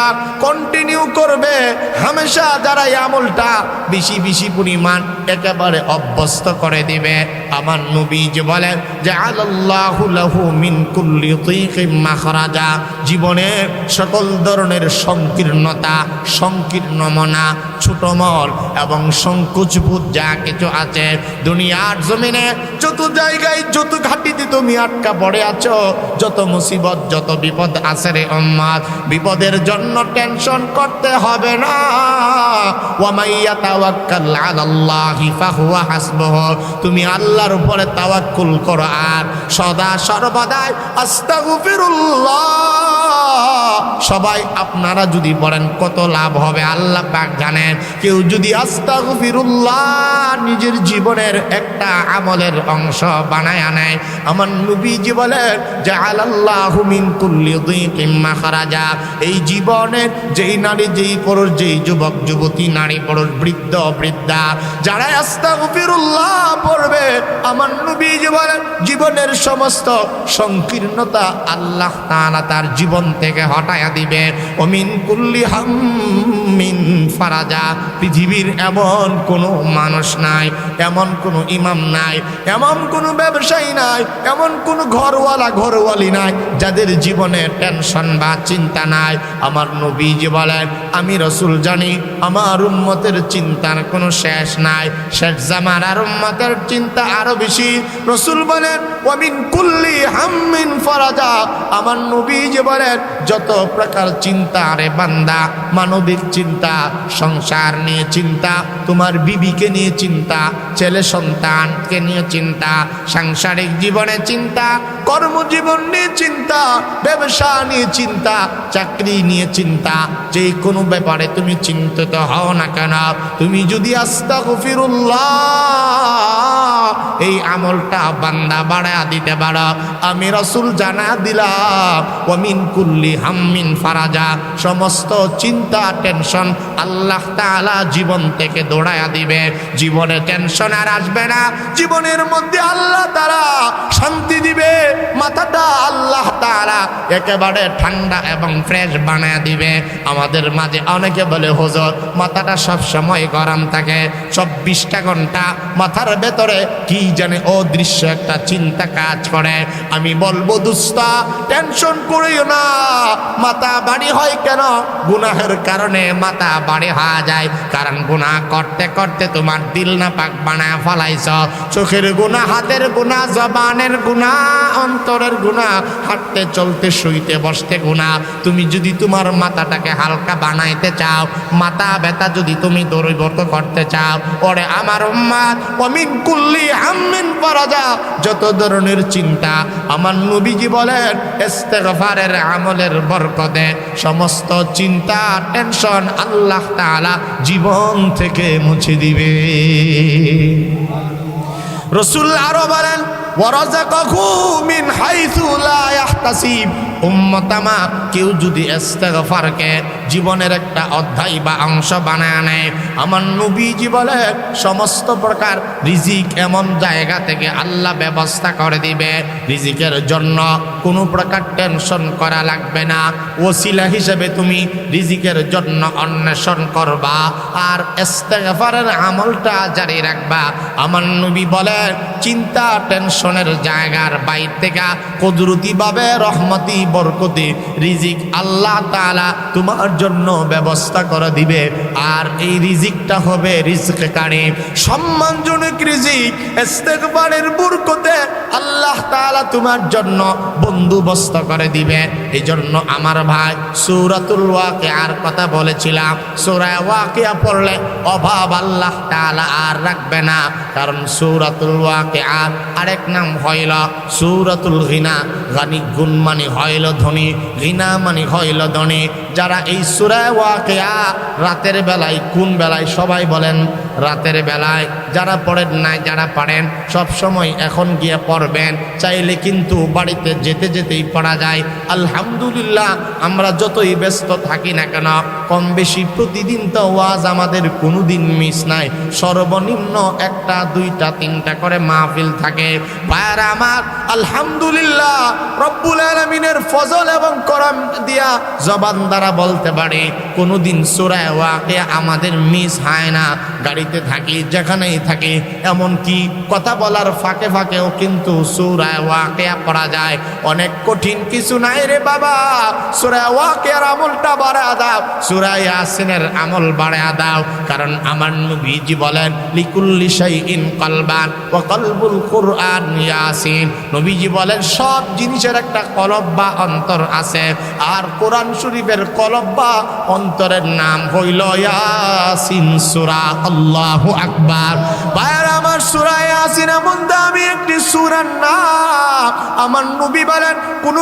কন্টিনিউ করবে, হামেশা যারা এই আমলটা বেশি বেশি পরিমাণ একেবারে অভ্যস্ত করে দিবে, আমার নবীজি বলেন যে আল্লাহু লাহু মিন কুল্লি যিকিম মাখরাজা, জীবনের সকল ধরনের সংকীর্ণতা, সংকীর্ণ মনা, ছোট মন এবং সংকোচবোধ যা কিছু আছে দুনিয়ার জমিনে, যত জায়গায় যত ঘাটিতে তুমি আটকা পড়ে আছো, যত মুসিবত যত বিপদ আছে রে উম্মত, বিপদের জন্য টেনশন করতে হবে না। ওয়া মাইয়া তাওয়াক্কাল আলাল্লাহি ফাহুয়া হাসবুহু, তুমি আল্লাহর উপরে তাওয়াক্কুল করো আর সদা সর্বদা আস্তাগফিরুল্লাহ। সবাই আপনারা যদি বলেন কত লাভ হবে আল্লাহ পাক জানেন। কেউ যদি আস্তাগফিরুল্লাহ নিজের জীবনের একটা আমলের অংশ বানায় নেয়, আমার নবীজি বলেন যে আল্লাহু মিন কুল্লি যিকিম মাখরাজা, এই জীবনের যেই নারী, যেই পুরুষ, যেই যুবক যুবতী, নারী পুরুষ, বৃদ্ধ বৃদ্ধা, যারা আস্তাগফিরুল্লাহ পড়বে, আমার নবীজি বলেন জীবনের সমস্ত সংকীর্ণতা আল্লাহ তাআলা তার জীবন থেকে হটায়া দিবে। ও মিন কুল্লি হাম্মিন ফারাজা, পৃথিবীর এমন কোনো মানুষ নাই, এমন কোনো ইমাম নাই, এমন কোনো ব্যবসায়ী নাই, এমন কোনো ঘরওয়ালি নাই যাদের জীবনে টেনশন বা চিন্তা নাই। আমার নবীজি বলেন আমি রাসূল জানি আমার উম্মতের চিন্তার কোনো শেষ নাই, শেষ জামানার উম্মতের চিন্তা আরো বেশি। রাসূল বলেন ওয়া মিন কুল্লি হাম্মিন ফারাজা, আমার নবীজি বলেন যত প্রকার চিন্তা রে বান্দা, মানবিক চিন্তা, সংসার নিয়ে চিন্তা, তোমার বিবিকে নিয়ে চিন্তা, ছেলে সন্তানকে নিয়ে চিন্তা, সাংসারিক জীবনে চিন্তা, কর্মজীবন নিয়ে চিন্তা, ব্যবসা নিয়ে চিন্তা, চাকরি নিয়ে চিন্তা, যে কোনো ব্যাপারে তুমি চিন্তিত হও না কেন, তুমি যদি আস্তাগফিরুল্লাহ এই আমলটা বান্দা বাড়ায়া দিতে পারো, আমি রাসূল জানা দিলাম ওয়া মিন কুল্লি হাম্মিন ফারাজা, সমস্ত চিন্তা টেনশন আল্লাহ তাআলা জীবন থেকে দৌড়ায়া দিবে, জীবনে টেনশন আর আসবে না, জীবনের মধ্যে আল্লাহ তাআলা শান্তি দিবে, মাথাটা আল্লাহ তাআলা একেবারে ঠান্ডা এবং ফ্রেশ বানায়া দিবে। আমাদের মাঝে অনেকে বলে হুজুর মাথাটা সব সময় গরম থাকে, 24টা ঘন্টা মাথার ভেতরে কি জানে অদৃশ্য একটা চিন্তা কাজ করে। আমি বলবো দোস্তা টেনশন করিও না, মাথা বাড়ি হয় কেন? গুনাহের কারণে মাথা বাড়ি হয়ে যায়, কারণ গুনাহ করতে করতে তোমার দিল না পাক বানায় ফলাইছ, চোখের গুনাহ, হাতের গুনাহ, জবানের গুনাহ, অন্তরের গুনাহ, হাঁটতে চলতে শুইতে বসতে গুনাহ। তুমি যদি তোমার মাথাটাকে হালকা বানাইতে চাও, মাথা ব্যথা যদি তুমি দূরীভূত করতে চাও, ওরে আমার উম্মত, ওমিন কুল্লি হাম্মিন ফারাজা, যত ধরনের চিন্তা আমার নবীজি বলেন ইস্তেগফারের আমলের বরকতে সমস্ত চিন্তা টেনশন আল্লাহ তাআলা জীবন থেকে মুছে দিবে। রাসূল আরো বলেন ওয়ারাযাকাহু মিন হাইসু লা ইয়াহতাসিব। উম্মত আমার কেউ যদি ইস্তেগফারকে জীবনের একটা অধ্যায় বা অংশ বানায় নেয়, আমার নবীজি বলে সমস্ত প্রকার রিজিক এমন জায়গা থেকে আল্লাহ ব্যবস্থা করে দিবে, রিজিকের জন্য কোনো প্রকার টেনশন করা লাগবে না। ওসিলা হিসেবে তুমি রিজিকের জন্য অন্বেষণ করবা আর ইস্তেগফারের আমলটা জারি রাখবা। আমার নবী বলেন চিন্তা টেনশনের জায়গার বাইরে থেকে কুদরতিভাবে রহমতি বরকতি রিজিক আল্লাহ তাআলা তোমার জন্য ব্যবস্থা করে দিবে। আর এই রিজিকটা হবে রিজকে কারীম, সম্মানজনক রিজিক। ইস্তেগফারের বরকতে আল্লাহ তাআলা তোমার জন্য বন্দোবস্ত করে দিবে। এই জন্য আমার ভাই সূরাতুল ওয়াকিয়ার কথা বলেছিলাম, সূরা ওয়াকিয়া পড়লে অভাব আল্লাহ তাআলা আর রাখবে না। কারণ সূরাতুল ওয়াকিয়ার আরেক নাম হইল সূরাতুল গিনা। গানি গুণ মানে হইল ধনী, গিনা মানে হইল ধনী। যারা এই সূরা ওয়াকিয়া রাতের বেলায়, কোন বেলায় সবাই বলেন রাতের বেলায়, যারা পড়েন নাই, যারা পারেন সব সময় এখন গিয়ে পড়বেন, চাইলে কিন্তু বাড়িতে যেতে যেতেই পড়া যায়। আলহামদুলিল্লাহ, আমরা যতই ব্যস্ত থাকি না কেন কম বেশি প্রতিদিন তো ওয়াজ আমাদের কোনো দিন মিস নাই। সর্বনিম্ন একটা, দুইটা, তিনটা করে মাহফিল থাকে। ভাইরা আমার, আলহামদুলিল্লাহ রব্বুল আলামিনের ফজল এবং করম দিয়া জবান দ্বারা বলতে পারি কোনোদিন সূরা ওয়াকিয়া আমাদের মিস হয় না। গাড়িতে থাকি, যেখানেই থাকি, এমনকি কথা বলার ফাঁকে ফাঁকেও কিন্তু সূরা ওয়াকিয়া পড়া যায়। অনেক কঠিন কিছু নাই রে বাবা, সূরা ওয়াকিয়ার আমলটা বাড়ায় দাও, সূরা ইয়াসিনের আমল বাড়ায় দাও। কারণ আমার নবীজি বলেন লিকুল্লি শাইইন কলবান ওয়া কলবুল কুরআন ইয়াসিন। নবীজি বলেন সব জিনিসের একটা কলব বা অন্তর আছে, আর কোরআন শরীফের কলব বা অন্তরের নাম হইল ইয়াসিন সূরা। আল্লাহু আকবার। ভাইরা আমার, সূরা ইয়াসিন এমন দামি একটি সূরার নাম। আমার নবী বলেন কোন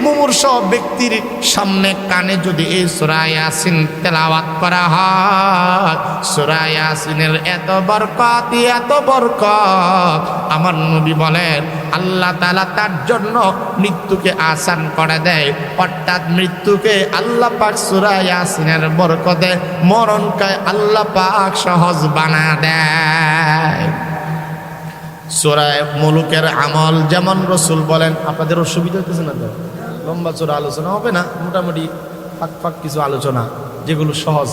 মুমূর্ষ ব্যক্তির সামনে কানে যদি এই সূরা ইয়াসিন তেলাওয়াত করা হয়, সূরা ইয়াসিনের এত বরকত, এত বরকত। আমার নবী বলেন আল্লাহ তাআলা তার জন্য মৃত্যুকে আসান করে দেয়, অর্থাৎ মৃত্যুকে আল্লাহ পাক সূরা ইয়াসিনের বরকতে মরণকে আল্লাহ পাক সহজ বানায় দেয়। সূরা মুলুকের আমল যেমন রাসূল বলেন, আপনাদের অসুবিধা হতেছে না তো? লম্বা চড়া আলোচনা হবে না, মোটামুটি ফাঁক ফাঁক কিছু আলোচনা যেগুলো সহজ।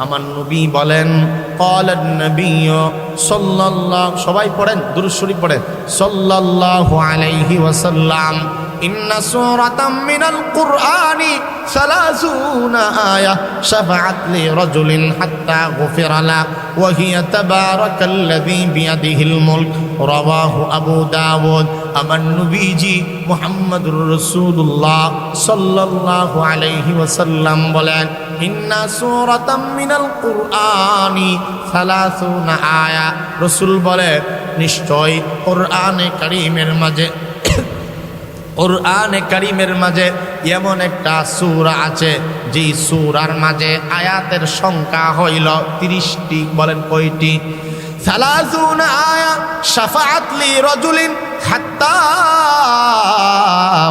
আমার নবী বলেন ক্বালান নবী সাল্লাল্লাহু, সবাই পড়েন দুরূদ শরীফ পড়েন, সাল্লাল্লাহু আলাইহি ওয়াসাল্লাম, ইন্না সূরাতাম মিনাল কুরআনি 30 আয়া শাফাআত লি রাজুলিন হাত্তা গুফিরা লা ওয়া হিয়া তাবারাকাল্লাযী বিয়াদিহিল মুলক, রাওয়াহু আবু দাউদ। আমার নবীজি মুহাম্মদুর রাসূলুল্লাহ সাল্লাল্লাহু আলাইহি ওয়াসাল্লাম বলেন ইন্না সূরাতাম মিনাল কুরআনি 30 আয়া। রাসূল বলে নিশ্চয় কোরআনে কারীমের মাঝে এমন একটা সূরা আছে যে সূরার মাঝে আয়াতের সংখ্যা হইল 30টি। বলেন কয়টি? 30 আয়া। শাফাআত লি রাজুলিন হাত্তা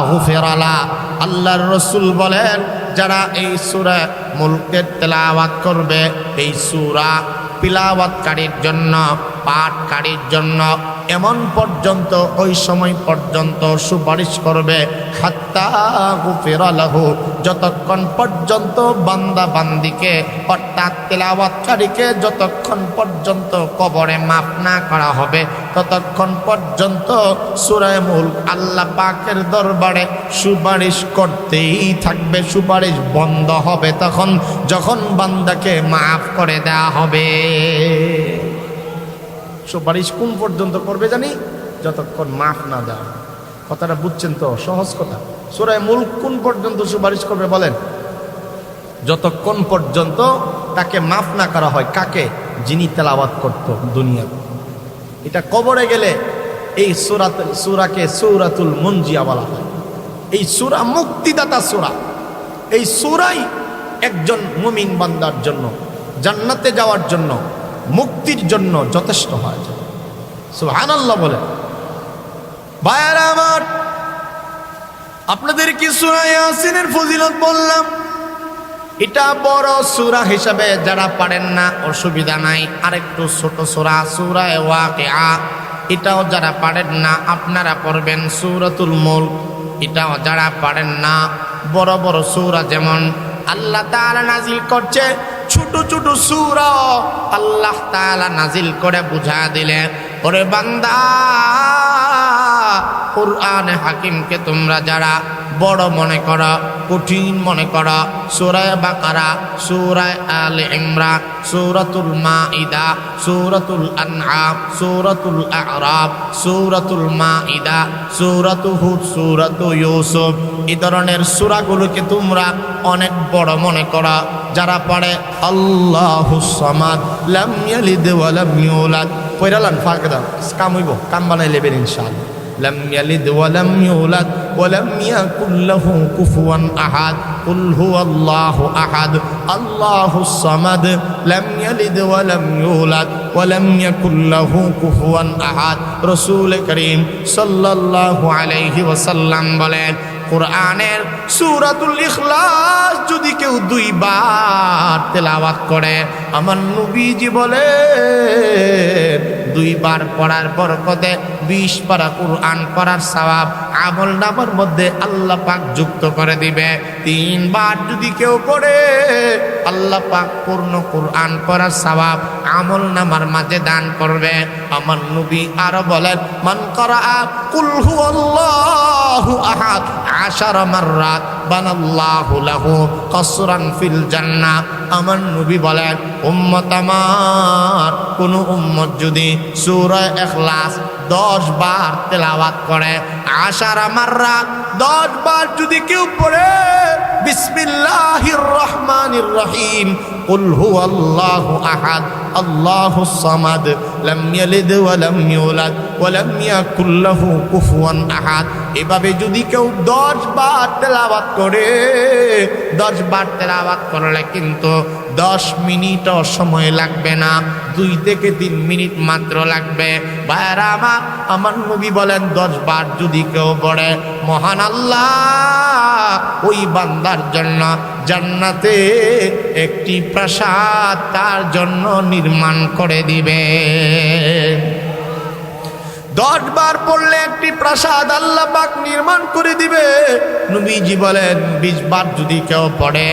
গুফিরা লা। আল্লাহর রাসূল বলেন যারা এই সূরা মুলকের তেলাওয়াত করবে, এই সূরা তিলাওয়াতকারীর জন্য, পাঠকারীর জন্য এমন পর্যন্ত, ওই সময় পর্যন্ত সুপারিশ করবে হাত্তা গুফিরা লাহু, যতক্ষণ পর্যন্ত বান্দা বান্দিকে অর্থাৎ তিলাওয়াতকারীকে যতক্ষণ পর্যন্ত কবরে মাফ না করা হবে ততক্ষণ পর্যন্ত সূরা মুলক আল্লাহ পাকের দরবারে সুপারিশ করতেই থাকবে। সুপারিশ বন্ধ হবে তখন যখন বান্দাকে মাফ করে দেওয়া হবে। সুপারিশ কোন পর্যন্ত করবে জানি? যতক্ষণ মাফ না দেওয়া। কথাটা বুঝছেন তো? সহজ কথা। সূরা মুলক কোন পর্যন্ত সুপারিশ করবে বলেন? যতক্ষণ পর্যন্ত তাকে মাফ না করা হয়। কাকে? যিনি তেলাওয়াত করত দুনিয়াতে। এটা কবরে গেলে এই সূরাকে সূরাতুল মুনজিয়া বলা হয়। এই সূরা মুক্তিদাতা সূরা। এই সূরাই একজন মুমিন বান্দার জন্য জান্নাতে যাওয়ার জন্য, মুক্তির জন্য যথেষ্ট হয়। সুবহানাল্লাহ বলে। ভাইয়ারা আমার, আপনাদের কি সূরা ইয়াসিনের ফজিলত বললাম। এটা বড় সূরা হিসাবে যারা পারেন না অসুবিধা নাই, আরেকটু ছোট সূরা সূরা ওয়াকিয়া, এটাও যারা পারেন না আপনারা পড়বেন। সূরাতুল মুলক, এটাও যারা পারেন না, বড় বড় সূরা যেমন আল্লাহ তাআলা নাজিল করছে, ছোট ছোট সূরা আল্লাহ তাআলা নাজিল করে বুঝা দিলে, ওরে বান্দা কুরআনে হাকিমকে তোমরা যারা বড় মনে করো, কঠিন মনে করো, সূরা বাকারা, সূরা আলে ইমরান, সূরাতুল মাইদা, সূরাতুল আনআম, সূরাতুল আ'রাফ, সূরাতুল মাইদা, সূরাতু হুদ, সূরাতু ইউসুফ, এই ধরনের সূরাগুলোকে তোমরা অনেক বড় মনে করো। যারা পড়ে আল্লাহুস সামাদ লাম ইয়ালিদ ওয়া লাম ইউলাদ, পয়রালান ফাঁকে দাও, কাম হইব, কাম বানাই লেবেন ইনশাআল্লাহ। লাম ইয়ালিদ ওয়া লাম ইউলাদ ওয়া লাম ইয়াকুল লাহু কুফুয়ান আহাদ, কুল হুয়াল্লাহু আহাদ, আল্লাহুস সামাদ, লাম ইয়ালিদ ওয়া লাম ইউলাদ ওয়া লাম ইয়াকুল লাহু কুফুয়ান আহাদ। রাসূল করিম সাল্লাল্লাহু আলাইহি ওয়াসাল্লাম বলেন, কুরআনের সূরাতুল ইখলাস যদি কেউ 2 বার তেলাওয়াত করে, আমার নবীজি বলেন 2 বার পড়ার বরকতে 20 পারা কুরআন পড়ার সওয়াব আমলনামার মধ্যে আল্লাহ পাক যুক্ত করে দিবে। 3 বার যদি কেউ পড়ে, আল্লাহ পাক পূর্ণ কুরআন পড়ার সওয়াব আমলনামার মাঝে দান করবে। আমার নবী আরো বলেন, মান করাআ কুল হুয়াল্লাহু আহাদ 10 মাররাত বানাল্লাহু লাহু কসরান ফিল জান্নাহ। আমার নবী বলেন, উম্মত আমার, কোন উম্মত যদি সূরা ইখলাস 10 বার তেলাওয়াত করে, 10 মাররাত 10 বার যদি কেউ পড়ে, বিসমিল্লাহির রহমানির রহিম, কুল হুয়াল্লাহু আহাদ আল্লাহুস সামাদ লাম ইয়ালিদ ওয়া লাম ইউলাদ ওয়া লাম ইয়াকুল লাহু কুফুয়ান আহাদ, এভাবে যদি কেউ 10 বার তেলাওয়াত করে, 10 বার তেলাওয়াত করলে কিন্তু 10 মিনিটও সময় লাগবে না, 2 থেকে 3 মিনিট মাত্র লাগবে। ভাইরা আমার নবী বলেন 10 বার যদি কেউ পড়ে, মহান আল্লাহ ওই বান্দার জন্য জান্নাতে একটি প্রাসাদ তার জন্য নির্মাণ করে দিবে। 10 বার পড়লে একটি প্রাসাদ আল্লাহ পাক নির্মাণ করে দিবে। নবীজি বলেন 20 বার যদি কেউ পড়ে,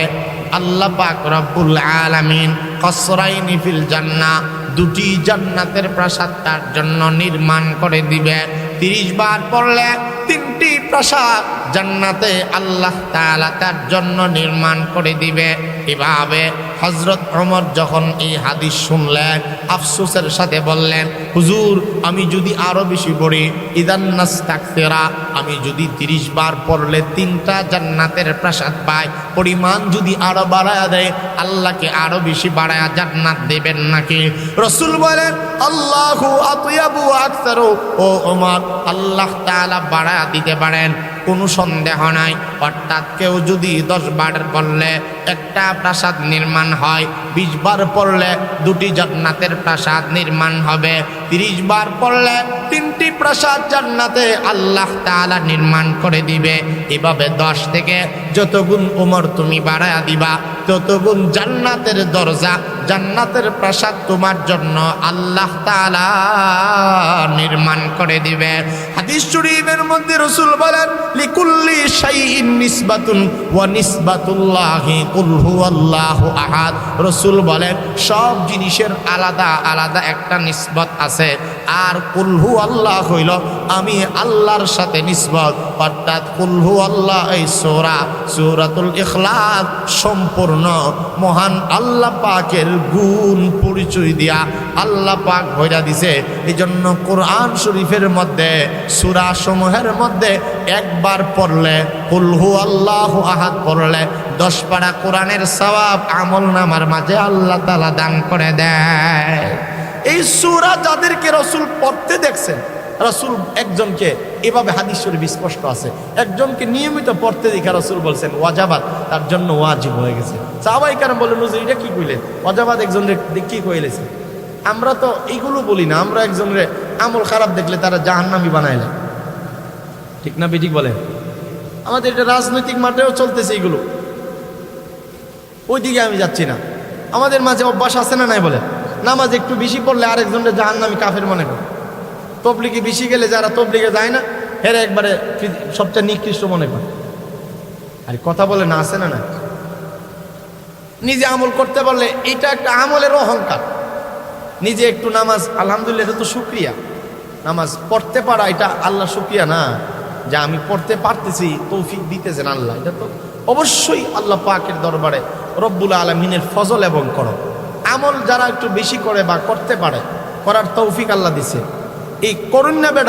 আল্লাহ পাক রব্বুল আলামিন কসরাইনি ফিল জান্নাহ, 2টি জান্নাতের প্রাসাদ তার জন্য নির্মাণ করে দিবে। 30 বার পড়লে 3টি প্রাসাদ জান্নাতে আল্লাহ তাআলা তার জন্য নির্মাণ করে দিবে। এভাবে হযরত ওমর যখন এই হাদিস শুনলেন, আফসোসের সাথে বললেন, হুজুর আমি যদি আরো বেশি পড়ি, ইদান নাস্তাকসিরা, আমি যদি 30 বার পড়লে 3টা জান্নাতের প্রাসাদ পাই, পরিমাণ যদি আরো বাড়ায়া দেয়, আল্লাহকে আরো বেশি বাড়ায়া জান্নাত দেবেন নাকি? রাসূল বলেন, আল্লাহু আতয়াবু আকসারু, ও ওমর, আল্লাহ তাআলা বাড়ায়া দিতে পারেন, কোনো সন্দেহ নাই। অর্থাৎ কেউ যদি 10 বার পড়লে একটা প্রাসাদ নির্মাণ হয়, 20 বার পড়লে 2টি জান্নাতের প্রাসাদ নির্মাণ হবে, 30 বার পড়লে 3টি প্রাসাদ জান্নাতে আল্লাহ তাআলা নির্মাণ করে দিবে। এভাবে 10 থেকে যত গুণ ওমর তুমি বাড়ায়া দিবা, তত গুণ জান্নাতের দরজা, জান্নাতের প্রাসাদ তোমার জন্য আল্লাহ তাআলা নির্মাণ করে দিবে। হাদিস শরীফের মধ্যে রাসূল বলেন, লিকুল্লি শাইইন নিসবাতুন ওয়া নিসবাতুল্লাহি কুল হুয়াল্লাহু আহাদ। রাসূল বলেন, সব জিনিসের আলাদা আলাদা একটা নিসবত আছে, আর কুলহু আল্লাহ হইল আমি আল্লাহর সাথে নিসবত, অর্থাৎ কুলহু আল্লাহ এই সূরাতুল ইখলাস সম্পূর্ণ মহান আল্লাহ পাকের গুণ পরিচয় দিয়া আল্লাহ পাক ভইরা দিছে। এই জন্য কোরআন শরীফের মধ্যে সূরা সমূহের মধ্যে একবার পড়লে কুলহু আল্লাহু আহাদ পড়লে 10 পারা কোরআনের সওয়াব আমল নামার মাঝে আল্লাহ তাআলা দান করে দেয়। এই সূরা যাদেরকে রাসূল পড়তে দেখছেন, রাসূল একজনকে এভাবে হাদিস শরীফ স্পষ্ট আছে, একজনকে নিয়মিত পড়তে দেখে রাসূল বলছেন ওয়াজাবাত, তার জন্য ওয়াজিব হয়ে গেছে। সাহাবায়ে কেরাম বলেন হুজুর এটা কি কইলেন, ওয়াজাবাত একজনের কি কইলেছে? আমরা তো এইগুলো বলি না, আমরা একজনের আমল খারাপ দেখলে তারা জাহান্নামী বানাইলে, ঠিক না বেঠিক বলেন? আমাদের এটা রাজনৈতিক মাঠেও চলতেছে এইগুলো, ওইদিকে আমি যাচ্ছি না। আমাদের মাঝে অভ্যাস আছে না নাই বলে, নামাজ একটু বেশি পড়লে আরেকজনের জাহান্নামী কাফের মনে করে, তবলিগে বেশি গেলে যারা তবলিগে যায় না এরা একবারে সবচেয়ে নিকৃষ্ট মনে করে। আর কথা বলে না, আছে না না? নিজে আমল করতে পারলে এটা একটা আমলের অহংকার। নিজে একটু নামাজ আলহামদুলিল্লাহ, এটা তো শুকরিয়া। নামাজ পড়তে পারা এটা আল্লাহ শুকরিয়া না, যে আমি পড়তে পারতেছি, তৌফিক দিতেছেন আল্লাহ, এটা তো অবশ্যই আল্লাহ পাকের দরবারে রব্বুল আলামিনের ফজল এবং করম। আমল যারা একটু বেশি করে বা করতে পারে, করার তৌফিক আল্লাহ দিছে, এই করুন না বেটা